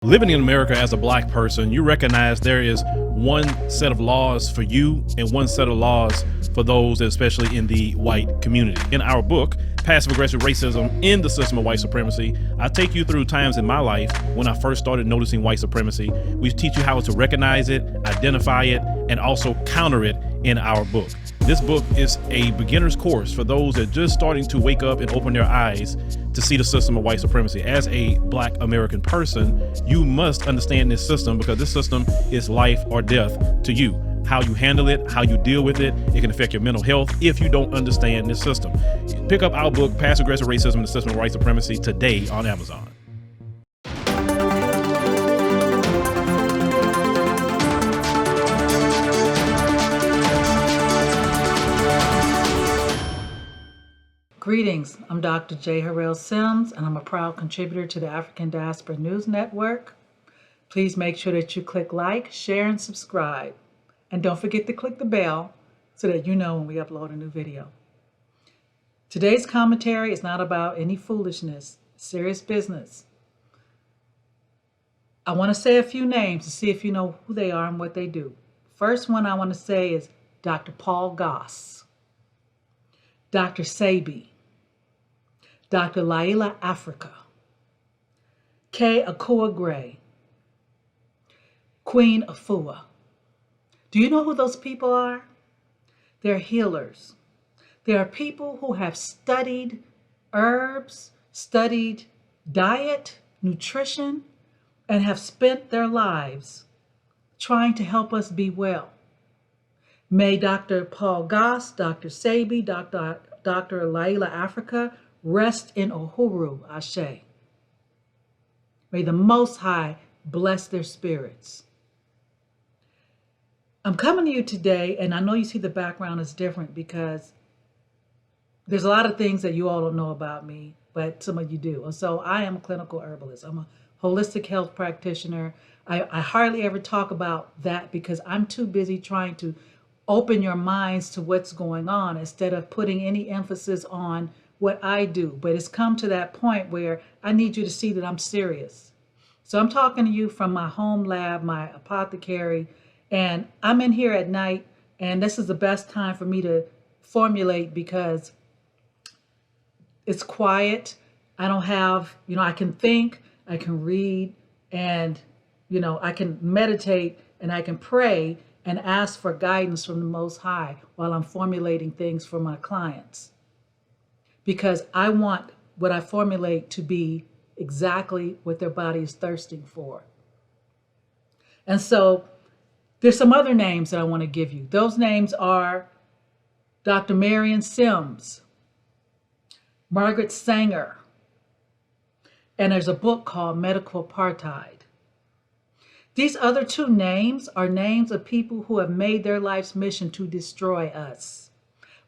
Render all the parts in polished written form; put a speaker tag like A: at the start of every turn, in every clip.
A: Living in America as a black person, you recognize there is one set of laws for you and one set of laws for those, especially in the white community. In our book, Passive Aggressive Racism in the System of White Supremacy, I take you through times in my life when I first started noticing white supremacy. We teach you how to recognize it, identify it, and also counter it in our book. This book is a beginner's course for those that are just starting to wake up and open their eyes to see the system of white supremacy. As a black American person, you must understand this system because this system is life or death to you. How you handle it, how you deal with it, it can affect your mental health if you don't understand this system. Pick up our book, Passive Aggressive Racism and the System of White Supremacy, today on Amazon.
B: Greetings, I'm Dr. Jamille Harrell-Sims, and I'm a proud contributor to the African Diaspora News Network. Please make sure that you click like, share, and subscribe. And don't forget to click the bell so that you know when we upload a new video. Today's commentary is not about any foolishness, serious business. I want to say a few names to see if you know who they are and what they do. First one I want to say is Dr. Paul Goss, Dr. Sebi, Dr. Laila Africa, K. Akua Gray, Queen Afua. Do you know who those people are? They're healers. They are people who have studied herbs, studied diet, nutrition, and have spent their lives trying to help us be well. May Dr. Paul Goss, Dr. Sebi, Dr. Laila Africa rest in Uhuru, Ashe. May the Most High bless their spirits. I'm coming to you today, and I know you see the background is different because there's a lot of things that you all don't know about me, but some of you do. And so I am a clinical herbalist. I'm a holistic health practitioner. I hardly ever talk about that because I'm too busy trying to open your minds to what's going on instead of putting any emphasis on what I do. But it's come to that point where I need you to see that I'm serious. So I'm talking to you from my home lab, my apothecary, and I'm in here at night, and this is the best time for me to formulate because it's quiet. I don't have, I can think, I can read, and, I can meditate and I can pray and ask for guidance from the Most High while I'm formulating things for my clients. Because I want what I formulate to be exactly what their body is thirsting for. And so there's some other names that I want to give you. Those names are Dr. Marion Sims, Margaret Sanger, and there's a book called Medical Apartheid. These other two names are names of people who have made their life's mission to destroy us.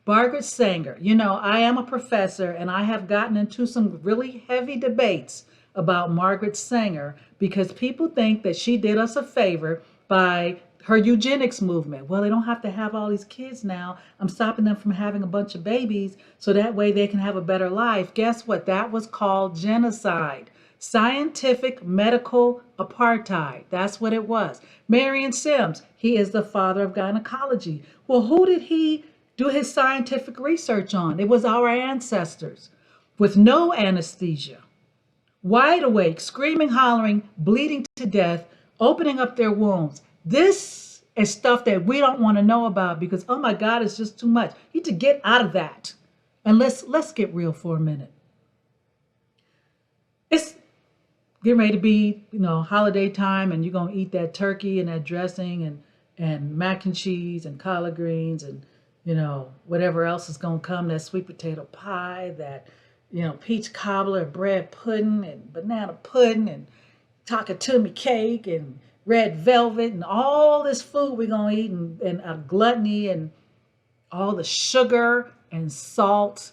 B: Margaret Sanger, I am a professor and I have gotten into some really heavy debates about Margaret Sanger because people think that she did us a favor by her eugenics movement. Well, they don't have to have all these kids now. I'm stopping them from having a bunch of babies so that way they can have a better life. Guess what? That was called genocide. Scientific medical apartheid. That's what it was. Marion Sims, he is the father of gynecology. Well, who did he do his scientific research on? It was our ancestors with no anesthesia, wide awake, screaming, hollering, bleeding to death, opening up their wombs. This is stuff that we don't want to know about because, oh my God, it's just too much. You need to get out of that. And let's get real for a minute. It's getting ready to be, holiday time, and you're going to eat that turkey and that dressing and mac and cheese and collard greens and, whatever else is going to come, that sweet potato pie, that, peach cobbler, bread pudding and banana pudding and takatumi cake and red velvet and all this food we're going to eat and a gluttony and all the sugar and salt,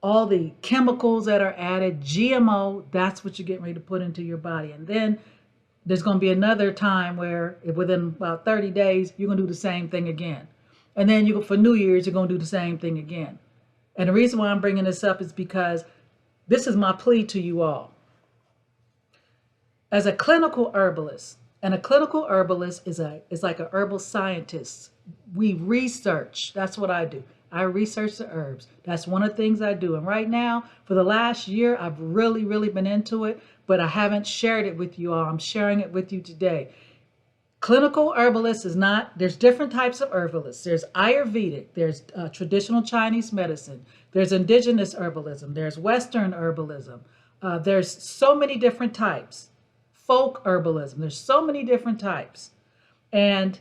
B: all the chemicals that are added, GMO, that's what you're getting ready to put into your body. And then there's going to be another time where within about 30 days, you're going to do the same thing again. And then for New Year's, you're going to do the same thing again. And the reason why I'm bringing this up is because this is my plea to you all. as a clinical herbalist, and a clinical herbalist is like a herbal scientist. We research. That's what I do. I research the herbs. That's one of the things I do. And right now, for the last year, I've really, really been into it, but I haven't shared it with you all. I'm sharing it with you today. Clinical herbalist is not, there's different types of herbalists. There's Ayurvedic, there's traditional Chinese medicine, there's indigenous herbalism, there's Western herbalism. There's so many different types. Folk herbalism, there's so many different types. And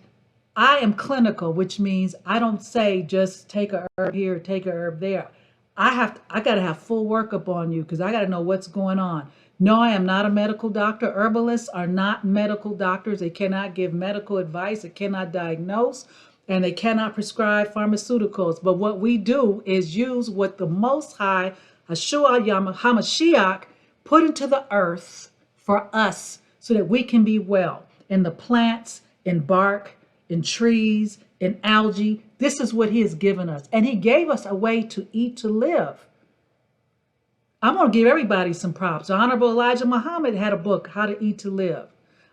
B: I am clinical, which means I don't say just take a herb here, take a herb there. I got to have full workup on you because I got to know what's going on. No, I am not a medical doctor. Herbalists are not medical doctors. They cannot give medical advice. They cannot diagnose, and they cannot prescribe pharmaceuticals. But what we do is use what the Most High, Yeshua HaMashiach, put into the earth for us so that we can be well. In the plants, in bark, in trees, in algae. This is what he has given us. And he gave us a way to eat, to live. I'm going to give everybody some props. The Honorable Elijah Muhammad had a book, How to Eat to Live.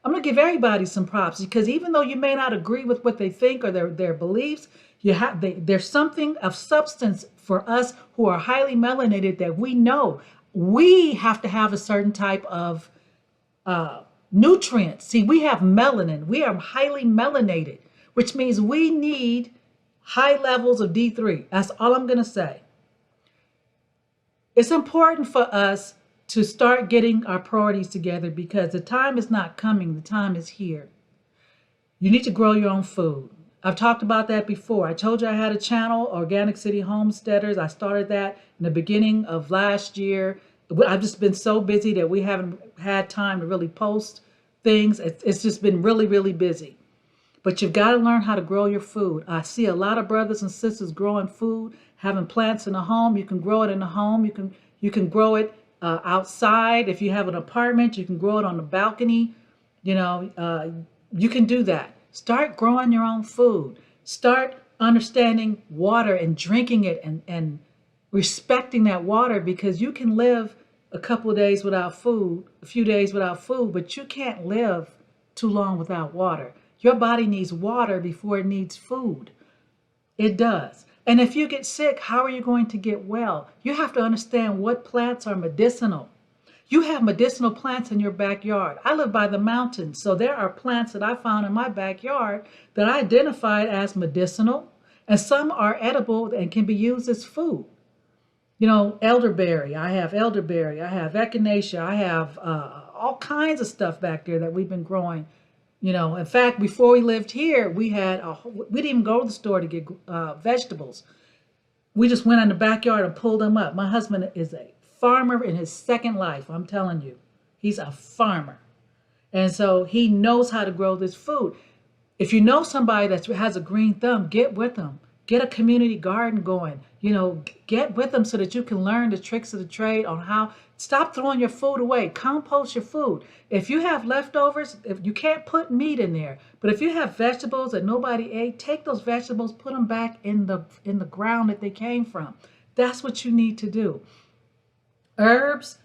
B: I'm going to give everybody some props because even though you may not agree with what they think or their beliefs, there's something of substance for us who are highly melanated that we know we have to have a certain type of nutrients. See, we have melanin. We are highly melanated, which means we need high levels of D3. That's all I'm going to say. It's important for us to start getting our priorities together because the time is not coming. The time is here. You need to grow your own food. I've talked about that before. I told you I had a channel, Organic City Homesteaders. I started that in the beginning of last year. I've just been so busy that we haven't had time to really post things. It's just been really, really busy. But you've got to learn how to grow your food. I see a lot of brothers and sisters growing food, having plants in the home. You can grow it in the home. You can grow it outside. If you have an apartment, you can grow it on the balcony. You can do that. Start growing your own food. Start understanding water and drinking it and respecting that water because you can live a couple of days without food, a few days without food, but you can't live too long without water. Your body needs water before it needs food. It does. And if you get sick, how are you going to get well? You have to understand what plants are medicinal. You have medicinal plants in your backyard. I live by the mountains, so there are plants that I found in my backyard that I identified as medicinal, and some are edible and can be used as food. Elderberry. I have elderberry. I have echinacea. I have all kinds of stuff back there that we've been growing. In fact, before we lived here, we didn't even go to the store to get vegetables. We just went in the backyard and pulled them up. My husband is a farmer in his second life. I'm telling you, he's a farmer. And so he knows how to grow this food. If you know somebody that has a green thumb, get with them. Get a community garden going. Get with them so that you can learn the tricks of the trade on how. Stop throwing your food away. Compost your food. If you have leftovers, if you can't put meat in there, but if you have vegetables that nobody ate, take those vegetables, put them back in the ground that they came from. That's what you need to do. Herbs,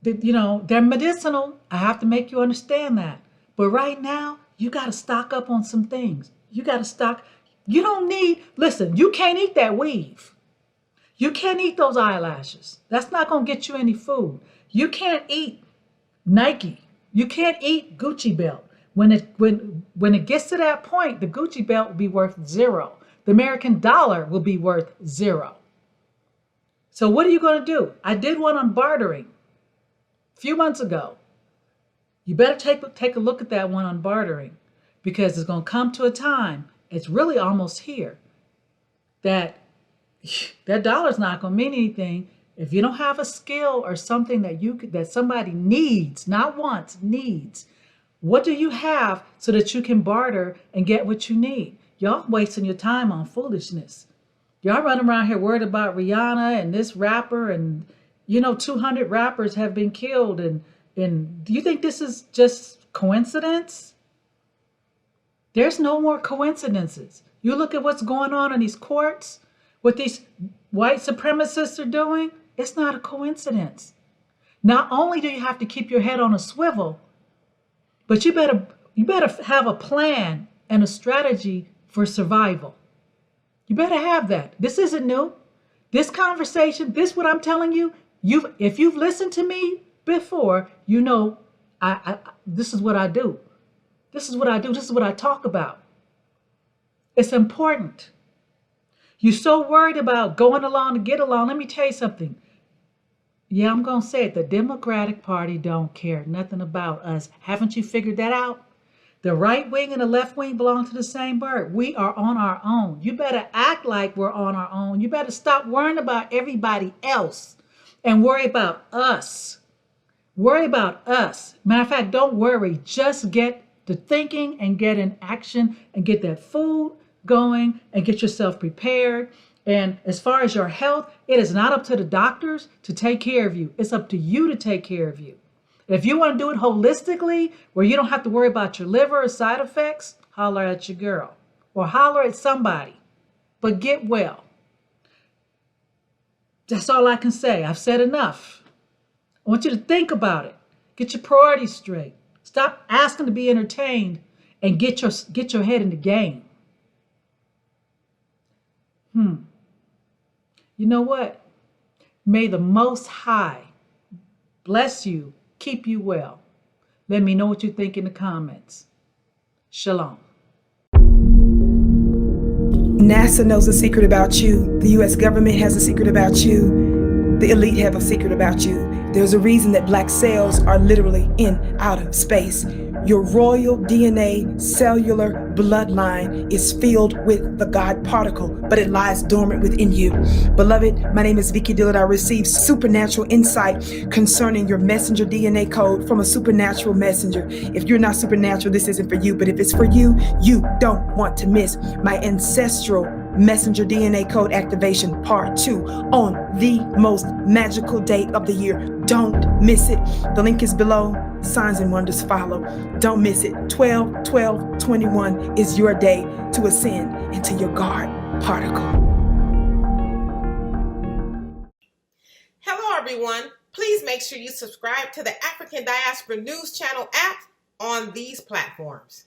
B: they're medicinal. I have to make you understand that. But right now, you got to stock up on some things. You got to stock. You don't need, listen, you can't eat that weave. You can't eat those eyelashes. That's not going to get you any food. You can't eat Nike. You can't eat Gucci belt. When it gets to that point, the Gucci belt will be worth zero. The American dollar will be worth zero. So what are you going to do? I did one on bartering a few months ago. You better take a look at that one on bartering because it's going to come to a time, it's really almost here, that dollar's not going to mean anything if you don't have a skill or something that somebody needs, not wants, needs. What do you have so that you can barter and get what you need? Y'all wasting your time on foolishness. Y'all running around here worried about Rihanna and this rapper and 200 rappers have been killed and do you think this is just coincidence? There's no more coincidences. You look at what's going on in these courts. What these white supremacists are doing, it's not a coincidence. Not only do you have to keep your head on a swivel, But you better have a plan and a strategy for survival. You better have that. This isn't new. This conversation, this what I'm telling you, if you've listened to me before, you know I this is what I do. This is what I do. This is what I talk about. It's important. You're so worried about going along to get along. Let me tell you something. Yeah, I'm going to say it. The Democratic Party don't care nothing about us. Haven't you figured that out? The right wing and the left wing belong to the same bird. We are on our own. You better act like we're on our own. You better stop worrying about everybody else and worry about us. Worry about us. Matter of fact, don't worry. Just get to thinking and get in action and get that food going and get yourself prepared. And as far as your health, it is not up to the doctors to take care of you. It's up to you to take care of you. If you want to do it holistically, where you don't have to worry about your liver or side effects, holler at your girl or holler at somebody. But get well. That's all I can say. I've said enough. I want you to think about it. Get your priorities straight. Stop asking to be entertained and get your head in the game. You know what? May the Most High bless you, keep you well. Let me know what you think in the comments. Shalom.
C: NASA knows a secret about you. The U.S. government has a secret about you. The elite have a secret about you. There's a reason that black cells are literally in outer space. Your royal DNA cellular bloodline is filled with the God particle, but it lies dormant within you. Beloved, my name is Vicky Dillard. I received supernatural insight concerning your messenger DNA code from a supernatural messenger. If you're not supernatural, this isn't for you, but if it's for you, you don't want to miss my ancestral messenger DNA code activation part 2 on the most magical day of the year. Don't miss it. The link is below. Signs and wonders follow. Don't miss it. 12/12/21 is your day to ascend into your God particle.
D: Hello, everyone. Please make sure you subscribe to the African Diaspora News Channel app on these platforms.